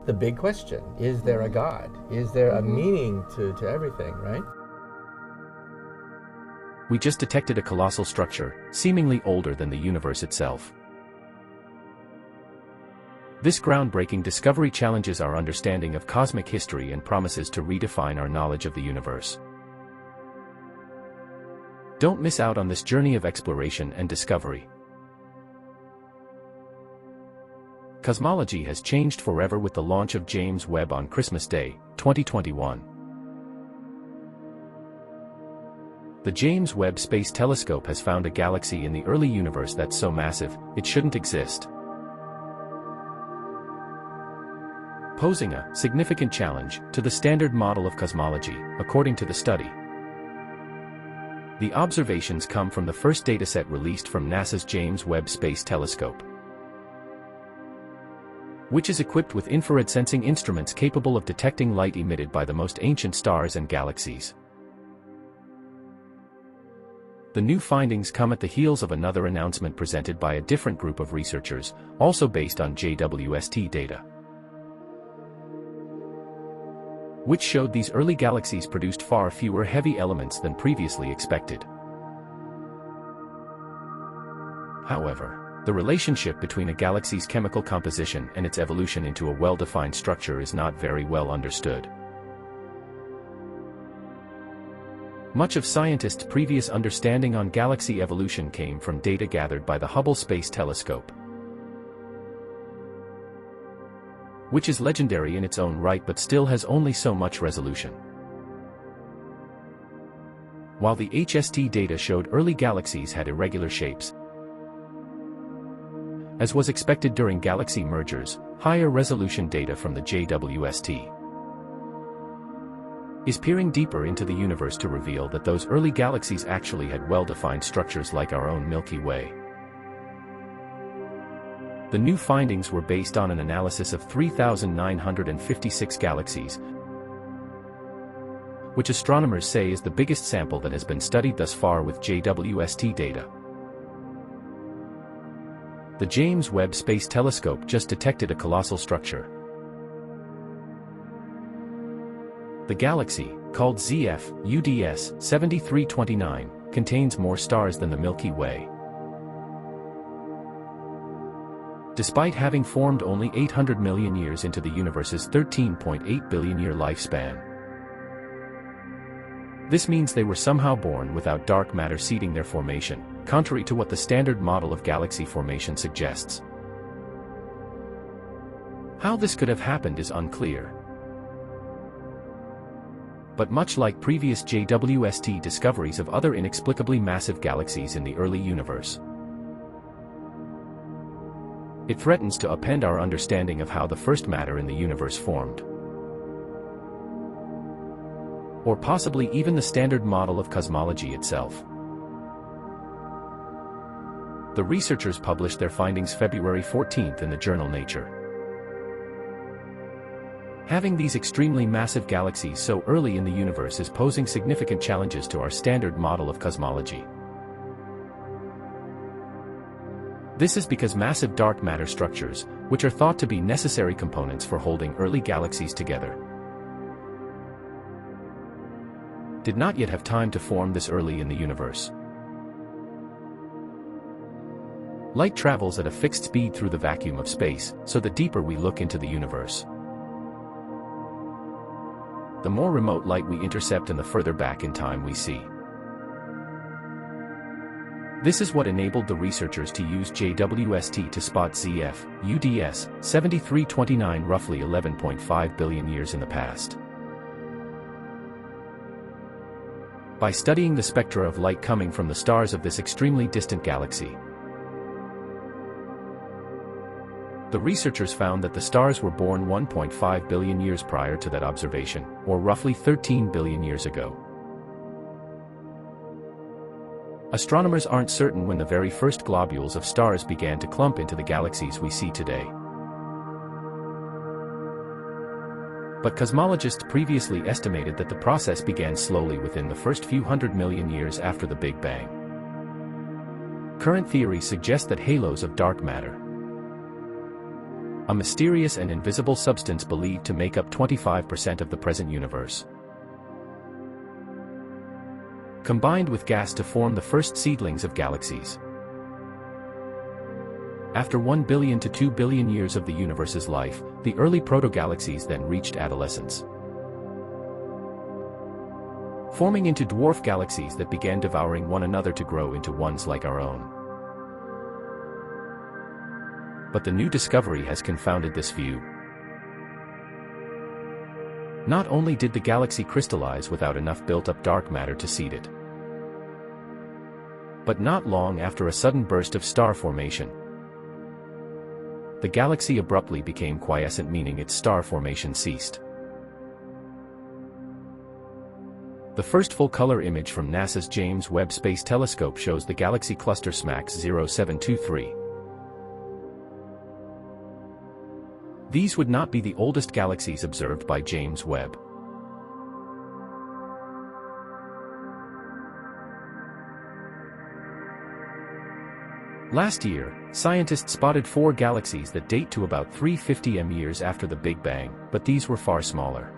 The big question, is there a God? Is there a meaning to everything, right? We just detected a colossal structure, seemingly older than the universe itself. This groundbreaking discovery challenges our understanding of cosmic history and promises to redefine our knowledge of the universe. Don't miss out on this journey of exploration and discovery. Cosmology has changed forever with the launch of James Webb on Christmas Day, 2021. The James Webb Space Telescope has found a galaxy in the early universe that's so massive, it shouldn't exist, posing a significant challenge to the standard model of cosmology, according to the study. The observations come from the first dataset released from NASA's James Webb Space Telescope, which is equipped with infrared sensing instruments capable of detecting light emitted by the most ancient stars and galaxies. The new findings come at the heels of another announcement presented by a different group of researchers, also based on JWST data, which showed these early galaxies produced far fewer heavy elements than previously expected. However, the relationship between a galaxy's chemical composition and its evolution into a well-defined structure is not very well understood. Much of scientists' previous understanding on galaxy evolution came from data gathered by the Hubble Space Telescope, which is legendary in its own right but still has only so much resolution. While the HST data showed early galaxies had irregular shapes, as was expected during galaxy mergers, higher resolution data from the JWST is peering deeper into the universe to reveal that those early galaxies actually had well-defined structures like our own Milky Way. The new findings were based on an analysis of 3,956 galaxies, which astronomers say is the biggest sample that has been studied thus far with JWST data. The James Webb Space Telescope just detected a colossal structure. The galaxy, called ZF-UDS 7329, contains more stars than the Milky Way, despite having formed only 800 million years into the universe's 13.8 billion-year lifespan. This means they were somehow born without dark matter seeding their formation, contrary to what the standard model of galaxy formation suggests. How this could have happened is unclear. But much like previous JWST discoveries of other inexplicably massive galaxies in the early universe, it threatens to upend our understanding of how the first matter in the universe formed, or possibly even the standard model of cosmology itself. The researchers published their findings February 14th in the journal Nature. Having these extremely massive galaxies so early in the universe is posing significant challenges to our standard model of cosmology. This is because massive dark matter structures, which are thought to be necessary components for holding early galaxies together, did not yet have time to form this early in the universe. Light travels at a fixed speed through the vacuum of space, so the deeper we look into the universe, the more remote light we intercept and the further back in time we see. This is what enabled the researchers to use JWST to spot ZF-UDS 7329 roughly 11.5 billion years in the past. By studying the spectra of light coming from the stars of this extremely distant galaxy, the researchers found that the stars were born 1.5 billion years prior to that observation, or roughly 13 billion years ago. Astronomers aren't certain when the very first globules of stars began to clump into the galaxies we see today, but cosmologists previously estimated that the process began slowly within the first few 100 million years after the Big Bang. Current theories suggest that halos of dark matter, a mysterious and invisible substance believed to make up 25% of the present universe. Combined with gas to form the first seedlings of galaxies. After 1 billion to 2 billion years of the universe's life, the early proto-galaxies then reached adolescence, forming into dwarf galaxies that began devouring one another to grow into ones like our own. But the new discovery has confounded this view. Not only did the galaxy crystallize without enough built-up dark matter to seed it, but not long after a sudden burst of star formation, the galaxy abruptly became quiescent, meaning its star formation ceased. The first full-color image from NASA's James Webb Space Telescope shows the galaxy cluster SMACS 0723. These would not be the oldest galaxies observed by James Webb. Last year, scientists spotted 4 galaxies that date to about 350 m years after the Big Bang, but these were far smaller.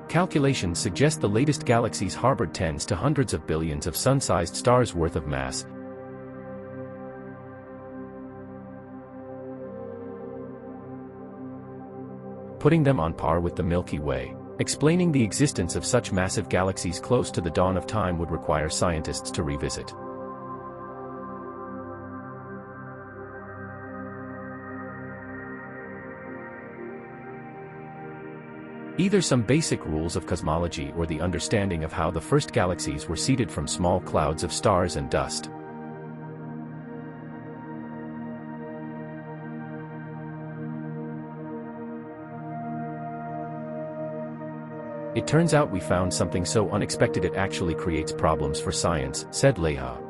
Calculations suggest the latest galaxies harbored tens to hundreds of billions of sun-sized stars worth of mass, putting them on par with the Milky Way. Explaining the existence of such massive galaxies close to the dawn of time would require scientists to revisit either some basic rules of cosmology or the understanding of how the first galaxies were seeded from small clouds of stars and dust. It turns out we found something so unexpected it actually creates problems for science, said Leha.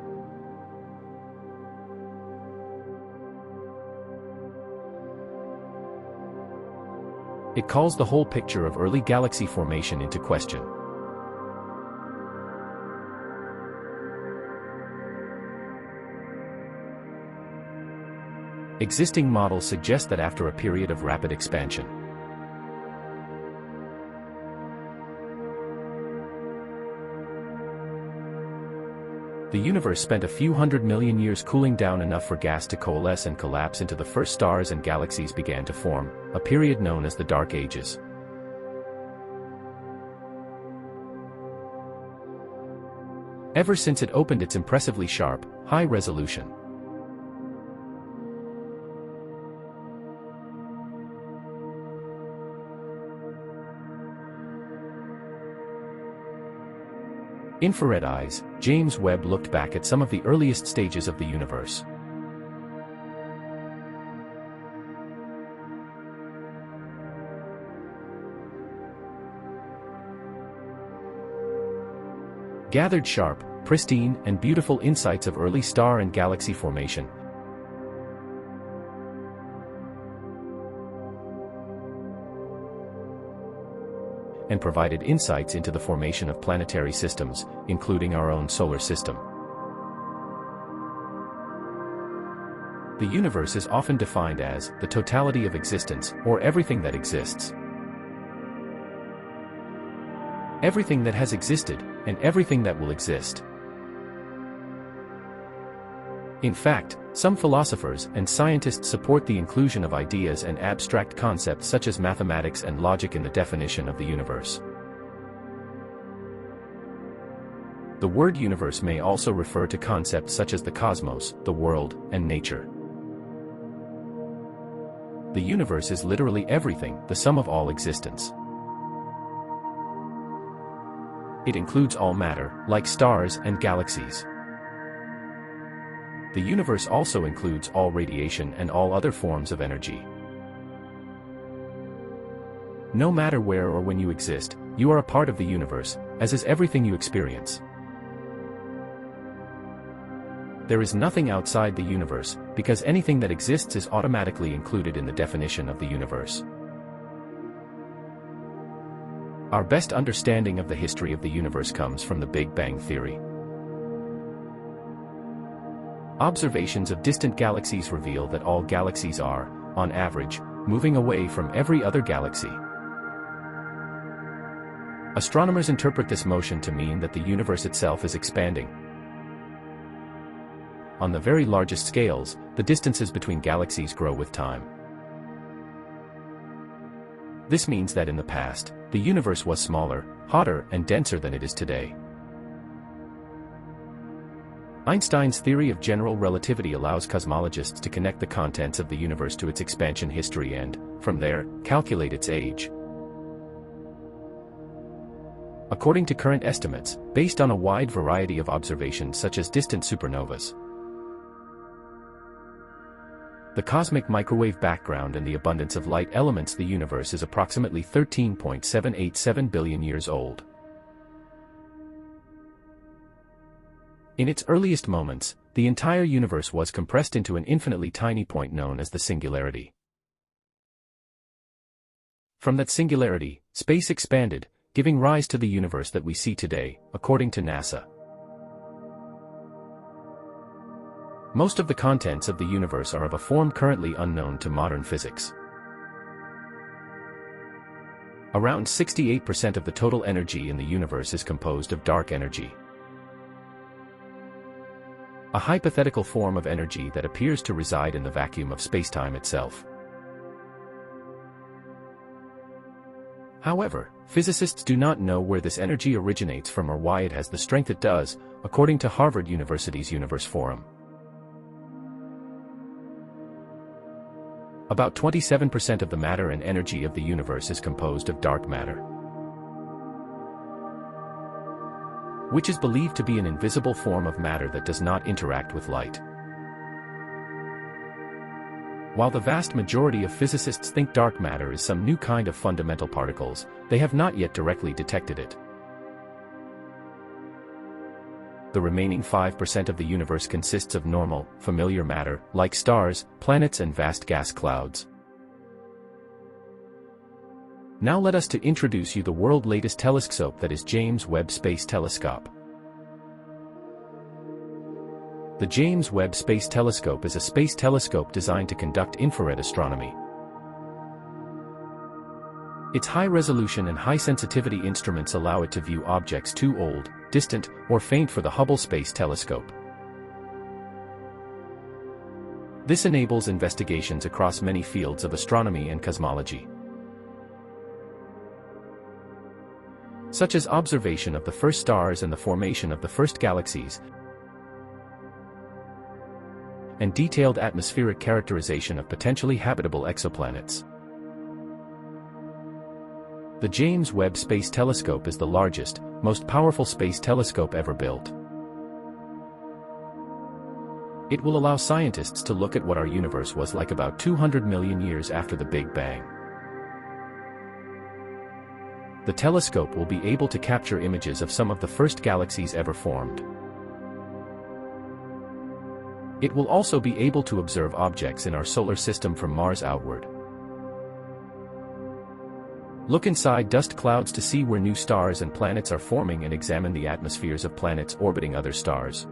It calls the whole picture of early galaxy formation into question. Existing models suggest that after a period of rapid expansion, the universe spent a few 100 million years cooling down enough for gas to coalesce and collapse into the first stars and galaxies began to form, a period known as the Dark Ages. Ever since it opened its impressively sharp, high-resolution, infrared eyes, James Webb looked back at some of the earliest stages of the universe. Gathered sharp, pristine, and beautiful insights of early star and galaxy formation, and provided insights into the formation of planetary systems, including our own solar system. The universe is often defined as the totality of existence, or everything that exists. Everything that has existed, and everything that will exist. In fact, some philosophers and scientists support the inclusion of ideas and abstract concepts such as mathematics and logic in the definition of the universe. The word universe may also refer to concepts such as the cosmos, the world, and nature. The universe is literally everything, the sum of all existence. It includes all matter, like stars and galaxies. The universe also includes all radiation and all other forms of energy. No matter where or when you exist, you are a part of the universe, as is everything you experience. There is nothing outside the universe, because anything that exists is automatically included in the definition of the universe. Our best understanding of the history of the universe comes from the Big Bang theory. Observations of distant galaxies reveal that all galaxies are, on average, moving away from every other galaxy. Astronomers interpret this motion to mean that the universe itself is expanding. On the very largest scales, the distances between galaxies grow with time. This means that in the past, the universe was smaller, hotter, and denser than it is today. Einstein's theory of general relativity allows cosmologists to connect the contents of the universe to its expansion history and, from there, calculate its age. According to current estimates, based on a wide variety of observations such as distant supernovas, the cosmic microwave background and the abundance of light elements, the universe is approximately 13.787 billion years old. In its earliest moments, the entire universe was compressed into an infinitely tiny point known as the singularity. From that singularity, space expanded, giving rise to the universe that we see today, according to NASA. Most of the contents of the universe are of a form currently unknown to modern physics. Around 68% of the total energy in the universe is composed of dark energy, a hypothetical form of energy that appears to reside in the vacuum of spacetime itself. However, physicists do not know where this energy originates from or why it has the strength it does, according to Harvard University's Universe Forum. About 27% of the matter and energy of the universe is composed of dark matter, which is believed to be an invisible form of matter that does not interact with light. While the vast majority of physicists think dark matter is some new kind of fundamental particles, they have not yet directly detected it. The remaining 5% of the universe consists of normal, familiar matter, like stars, planets, and vast gas clouds. Now let us to introduce you the world's latest telescope, that is James Webb Space Telescope. The James Webb Space Telescope is a space telescope designed to conduct infrared astronomy. Its high-resolution and high-sensitivity instruments allow it to view objects too old, distant, or faint for the Hubble Space Telescope. This enables investigations across many fields of astronomy and cosmology, such as observation of the first stars and the formation of the first galaxies, and detailed atmospheric characterization of potentially habitable exoplanets. The James Webb Space Telescope is the largest, most powerful space telescope ever built. It will allow scientists to look at what our universe was like about 200 million years after the Big Bang. The telescope will be able to capture images of some of the first galaxies ever formed. It will also be able to observe objects in our solar system from Mars outward. Look inside dust clouds to see where new stars and planets are forming and examine the atmospheres of planets orbiting other stars.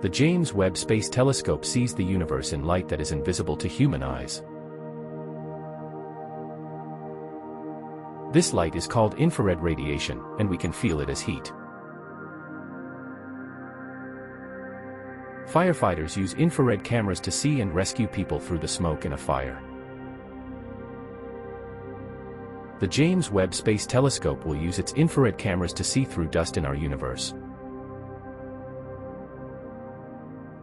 The James Webb Space Telescope sees the universe in light that is invisible to human eyes. This light is called infrared radiation, and we can feel it as heat. Firefighters use infrared cameras to see and rescue people through the smoke in a fire. The James Webb Space Telescope will use its infrared cameras to see through dust in our universe.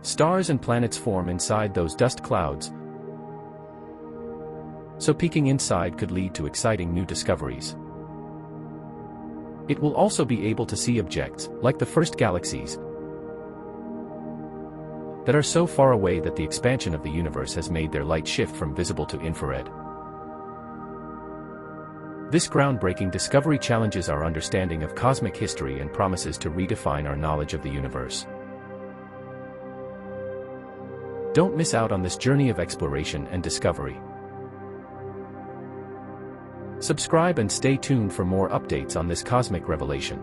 Stars and planets form inside those dust clouds, so peeking inside could lead to exciting new discoveries. It will also be able to see objects, like the first galaxies, that are so far away that the expansion of the universe has made their light shift from visible to infrared. This groundbreaking discovery challenges our understanding of cosmic history and promises to redefine our knowledge of the universe. Don't miss out on this journey of exploration and discovery. Subscribe and stay tuned for more updates on this cosmic revelation.